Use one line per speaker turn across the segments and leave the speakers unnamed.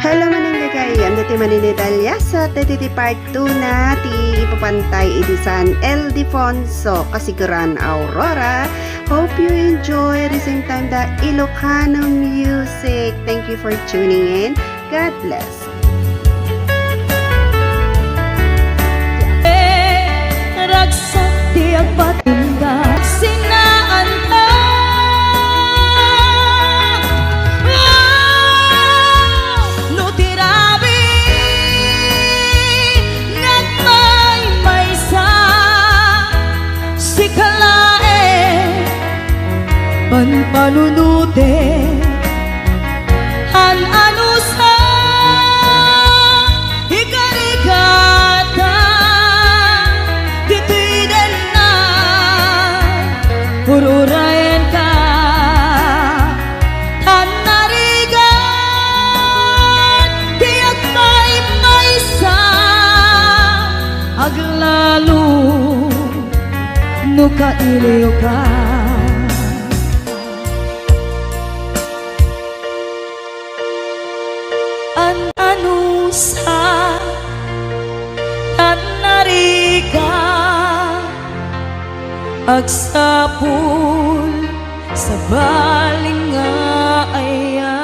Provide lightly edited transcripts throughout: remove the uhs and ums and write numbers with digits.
Hello maningagay, ando ti maninidalya sa titi part 2 na ti ipapantay idisan Ildefonso Kasiguran Aurora. Hope you enjoy at the same time the Ilocano music. Thank you for tuning in. God bless.
Ragsak ti agpatinda sinaan ta no tirabi nagmay-maysa si kalae panpanunute ano sa ikarigata titiden na ururayan ka tanarigan tiyak may-maysa aglalo no kailiw ka. Ano sa tanariga agsapul sa balinga aya.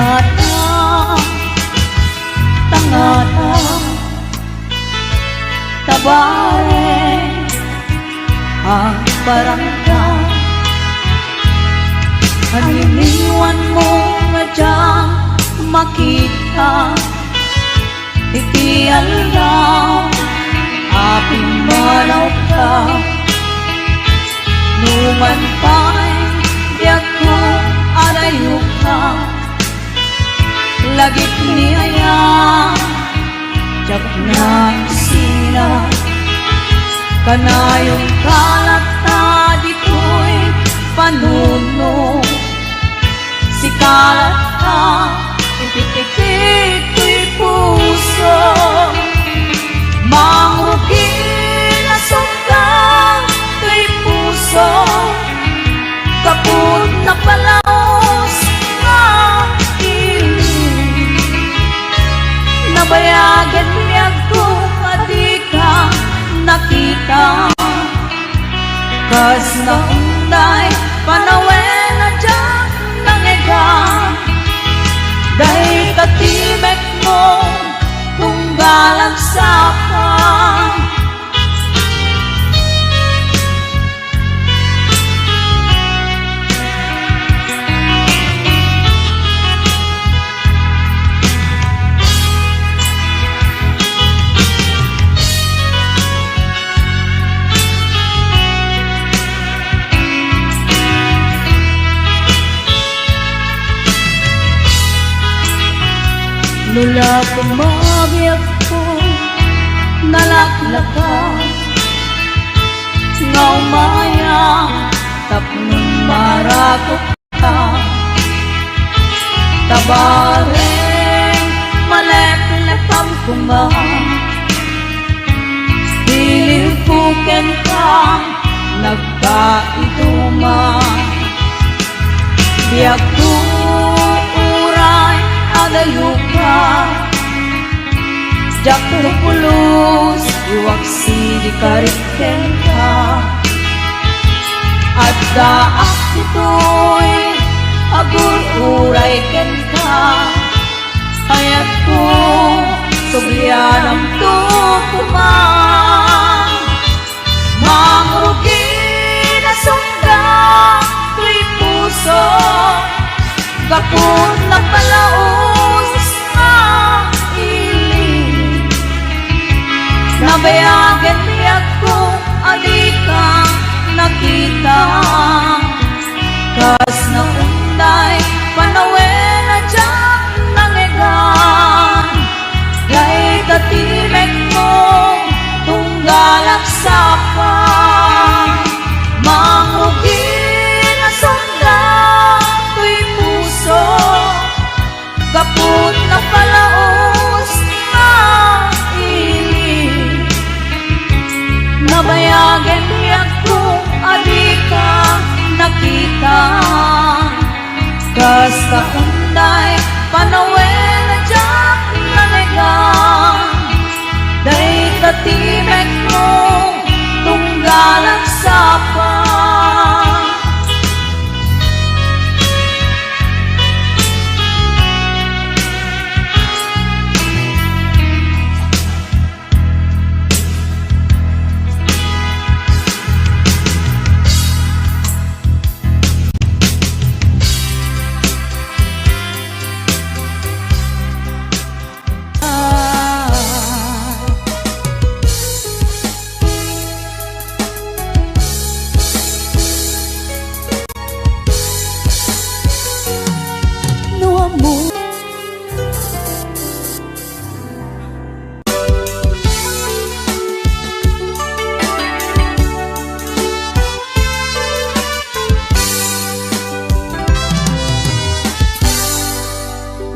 Tangata, tangata, tabare, ang barangka. Aniniwan mo nga dyan makita, iti alaw, aping manaw ka. Numan pa'y diyak ko adayo ka, lagit niya tiyak na sila. Kanayong kalata dito'y panuno, si kalata ipipikit ko'y puso. Mangrugi na sungkang ko'y puso, kaput na palaos na iling. Nabayagan niya kung adi ka nakita, kas na unday panawen na dyan nangega. Dahil katimek mo kung galagsapan, lula kumabiyag ko nalaklakan, nga umaya tapnong marakot ka. Tabareng maleplepam kumang, hililpuken ka nagkaituman. Biyak ko uray adayo ka, jak pulus iwaksi di kariken ka. At daak ito'y agur-uray ken ka, ayat ko suglian ang tukumang. Mangrugi na sunggang ko'y puso, kapun na palaos na iling. Nabayagan niya kung adi ka nakita, kas na unday panawen na dyan nangegan. Dahil katimek mo tunggalak sapan, mangrugi na sunggang ko'y puso, kaput na palaos na iling. Nabayagan niya kung adi ka nakita, kas ka unday panawen na dyan nanigang. Dahil katimek mo tunggalak sapan.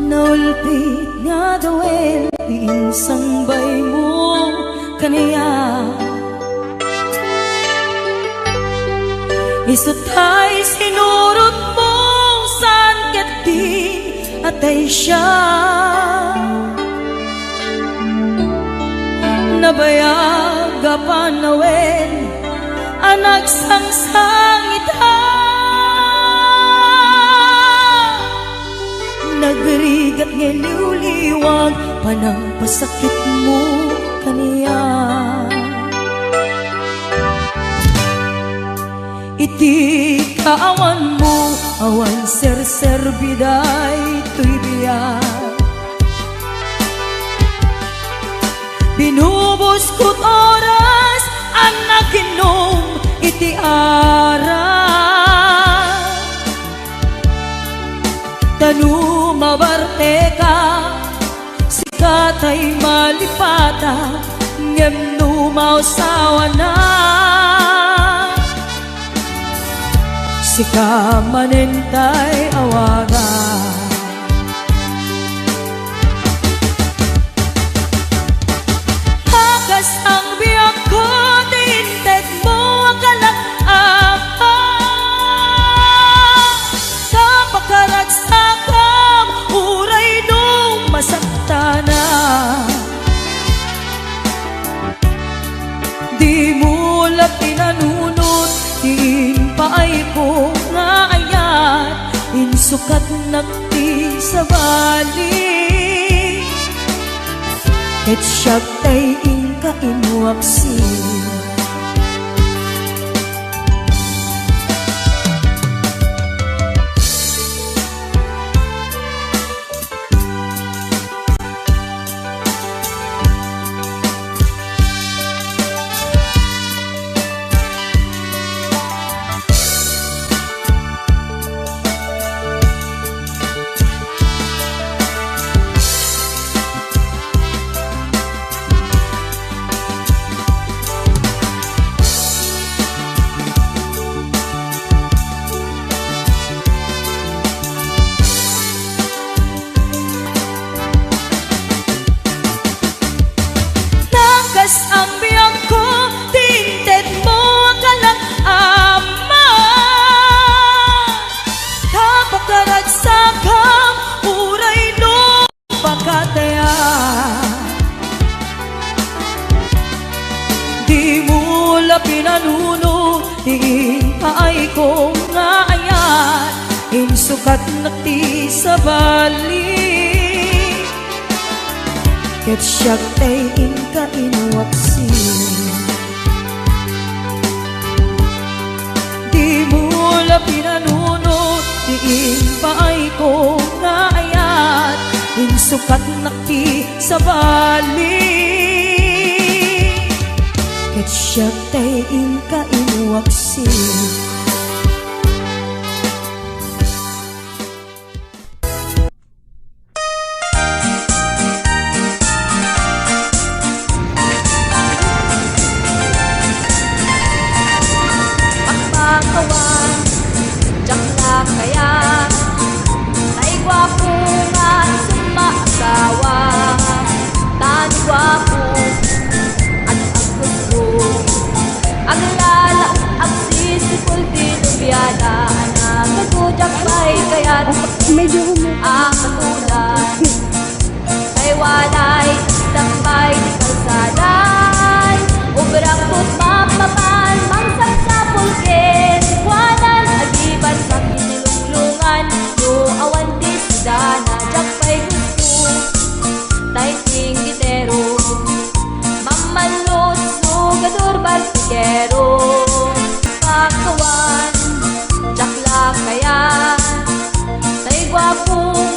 Naulpit nga dawel pinsambay mo kaniya, isutay sinurot mo san kati atay siya. Nabayaga panawel anak sangsangita, nagri panang pasakit mo kaniya. Iti kaawan mo, awan ser-serbiday to'y biyak. Binubos ko't oras ang naginom iti ara. Tanu mabarte ka, sikat ay malipata, ngem numausawa na. Sika manintay awaga. Hagas ang biyak ko, tinted mo ang kalak-apa. Kapakarat sa kam, uray nung masaktana. Di mo lang pinanunod, diin paay ko nga ayat, insukat nakti sa bali. Ket siya tay inka inuaksi. Ang biyak ko, tinted mo ang kalak-ama. Kapakarat sa kam, uray no pakataya. Di mo la pinanuno, di paay ko nga ayat, insukat nakti sa bali. Ket siyak tay inka inuaksi. Di mo la pinanunod, diin paay ko nga ayat, insukat nakti sa bali. Ket siyak tay inka inuaksi.
Jaklak kaya ay gwapo nga sumaasawa. Tan gwapo at agkusko, aglala at sisipul tinubiyada na kagujak pa'y kaya't ang katulad. Kay walay tambay di kalsaday, ubrang put mapapan mangsang sa pulkin. Wanan agiban sa kinilunglungan, no awan di sidana jakpay gusto. Taiting gitero, mamalos sugador barsikero. Pakawan, jaklak kaya, tay gwapong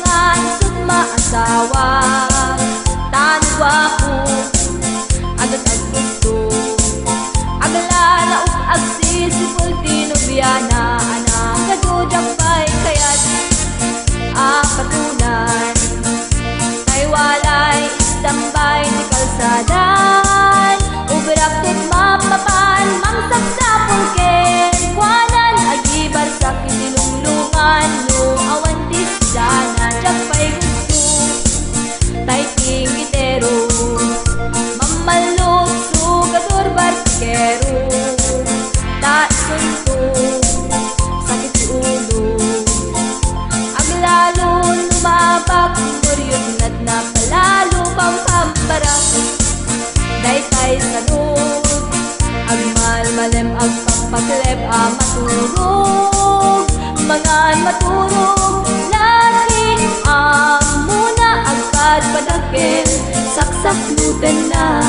saklutan na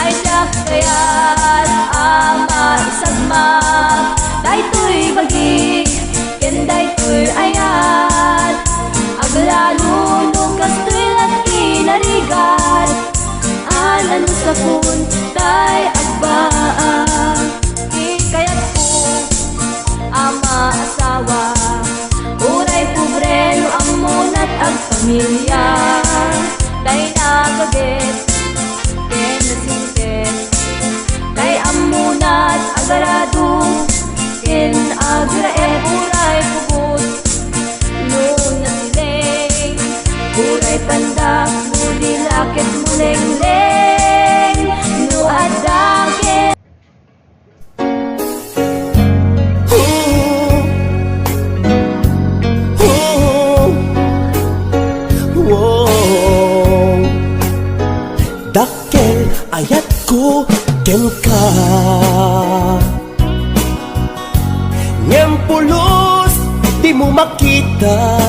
ay dak kaya't ama isagma daytoy bagi ken daytoy ayat aglalo no kastoy at kinarigat alan sa puntay agbaan ikayat ko ama asawa uray pobreno amonat ag pamilya day nakaget ken nasingket day amonat agarado ken agraet uray pugot no nasileng uray pandak no dilakit mo leng no adakit
Dakkel ayat ko ken ka ngem pulos di mo makita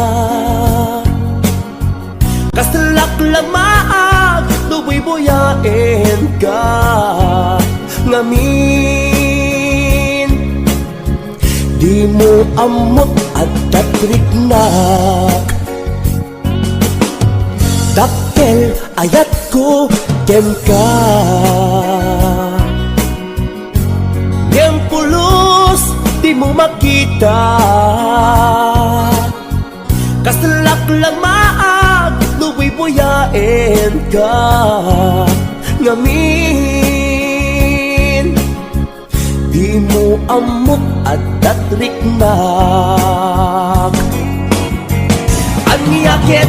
kastelak lamaag duboy-boyaen ka ngamin di mo amot at tatriknak dakkel ayat ko ken ka ngem pulos di mo makita kastelak lamaag duboy-boyaen ka ngamin di mo amot at tatriknak anyakit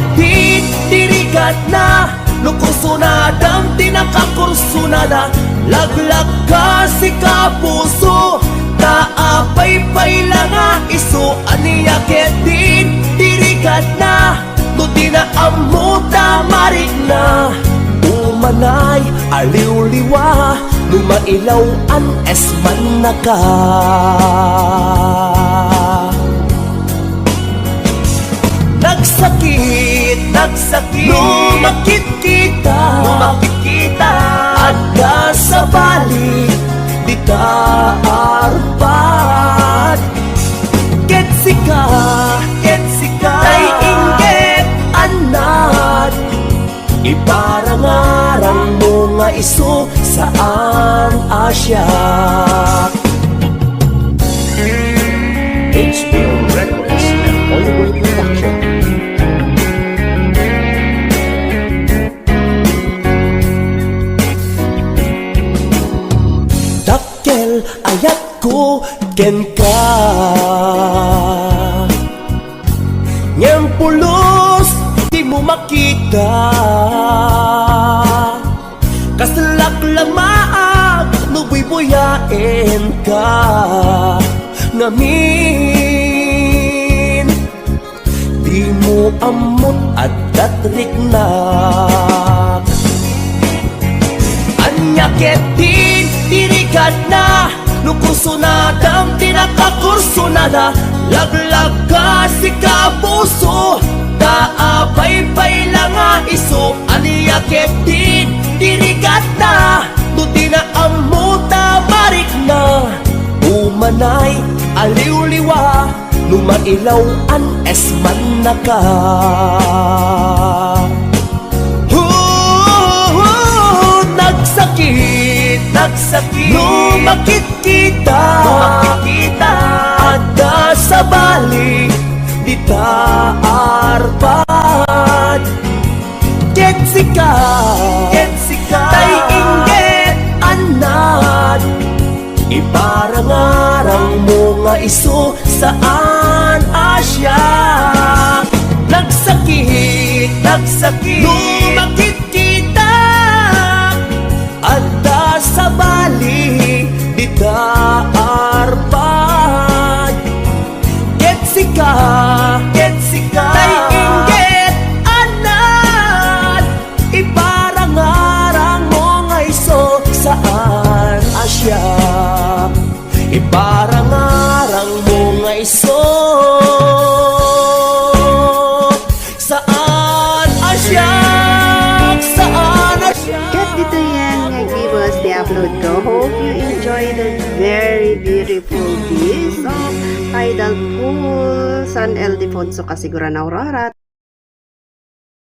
dirigat na nukursunadang tinakakursunada laglag ka si kapuso taapay-pay lang nga iso aniyakit dirigat na no tinaamuta marik na umanay aliw-liwa no mailaw an esman na ka nagsakit lumakit kita adda sa balik di taarpat ketsika tay inggit anat iparangarang mo nga iso saan Asya HBO Records and Hollywood Production. Dakkel ayat ko ken ka ngem pulos di mo makita kastelak lamaag nuboy-boyaen ka ngamin di mo amot at tatriknak anyakit dirigat na nukursunadang tinakakursunada laglag ka si kapuso taapay-pay lang nga iso aniyakit dirigat na no tinaamuta marik na umanay aliw-liwa no mailaw an esman na ka nagsakit lumakit kita adda sa balik di taarpat ketsika tay inggit anat iparangarang mo nga iso saan Asya nagsakit lumakit kita adda sa bali di taarpat ketsika tay inggit anat iparangarang mo nga iso saan Asya iparangarang mo nga iso
in-upload ko. Hope you enjoy the very beautiful views of tidal pool San Ildefonso, Casiguran, Aurora.